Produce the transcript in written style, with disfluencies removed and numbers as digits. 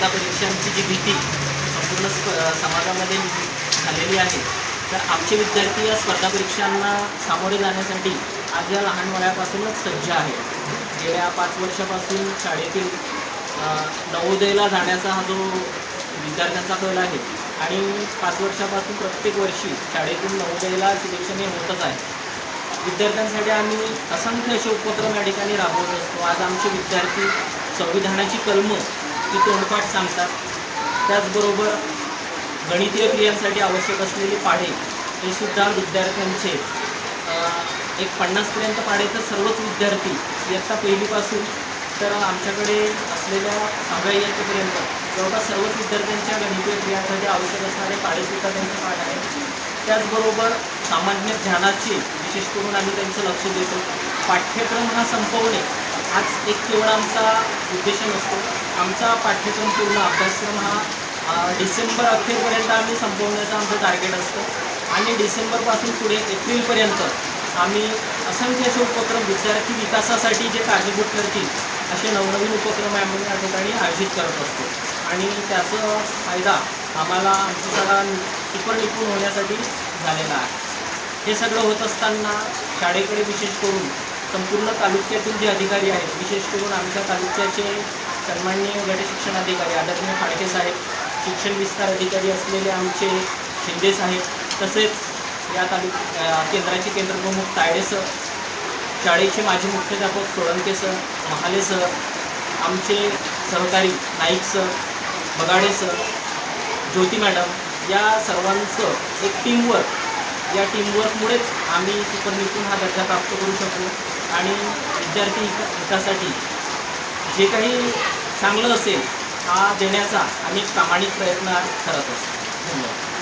स्पर्धा परीक्षांची जी भीती संपूर्ण समाजामध्ये झालेली आहे, तर आमचे विद्यार्थी या स्पर्धा परीक्षांना सामोरे जाण्यासाठी आज या लहान वयापासूनच सज्ज आहेत. गेल्या 5 वर्षापासून शाळेतील नवोदयला जाण्याचा हा जो विद्यार्थ्यांचा कल आहे आणि 5 वर्षापासून प्रत्येक वर्षी शाळेतून नवोदयला सिलेक्शन हे होतच आहे. विद्यार्थ्यांसाठी आम्ही असंख्य असे उपक्रम या ठिकाणी राबवत असतो. आज आमचे विद्यार्थी संविधानाची कलमं ही तोंडपाठ सांगतात. त्याचबरोबर गणितीय क्रियांसाठी आवश्यक असलेले पाढे हे सुद्धा विद्यार्थ्यांचे एक 50पर्यंत पाढे तर सर्वच विद्यार्थी इयत्ता पहिलीपासून तर आमच्याकडे असलेल्या 6व्या इयत्तेपर्यंत जवळपास सर्वच विद्यार्थ्यांच्या गणितीय क्रियांसाठी आवश्यक असणारे पाढेसुद्धा त्यांचे पाठ आहेत. त्याचबरोबर सामान्य ज्ञानाचे विशेष करून आम्ही त्यांचं लक्ष देतो. पाठ्यक्रम हा संपवणे हाच एक केवळ आमचा उद्देश नसतो. आमचा पाठ्यक्रम पूर्ण अभ्यासक्रम हा डिसेंबर अखेरपर्यंत आम्ही संपवण्याचं आमचं टार्गेट असतं आणि डिसेंबरपासून पुढे एप्रिलपर्यंत आम्ही असंख्य असे उपक्रम विद्यार्थी विकासासाठी जे कारणीभूत ठरतील असे नवनवीन उपक्रम आम्ही या ठिकाणी आयोजित करत असतो आणि त्याचा फायदा आम्हाला आमची शाळा सुपर निपुण होण्यासाठी झालेला आहे. हे सगळं होत असताना शाळेकडे विशेष करून संपूर्ण तालुक्यातील जे अधिकारी आहेत, विशेष करून आमच्या तालुक्याचे सन्माननीय गट शिक्षण अधिकारी आदरणीय फाळके साहेब, शिक्षण विस्तार अधिकारी असलेले आमचे शिंदे साहेब, तसेच या केंद्राचे केंद्रप्रमुख तायडे सर, शाळेचे माजी मुख्याध्यापक सोळंके सर, महाले सर, आमचे सहकारी नाईक सर, बगाडे सर, ज्योती मॅडम, या सर्वांचं एक टीमवर्क, या टीमवर्कमुळेच आम्ही सुपर निपुण हा दर्जा प्राप्त करू शकलो आणि विद्यार्थी हितासाठी जे काही चांगलं असेल हा देण्याचा आम्ही प्रामाणिक प्रयत्न करत असतो. धन्यवाद.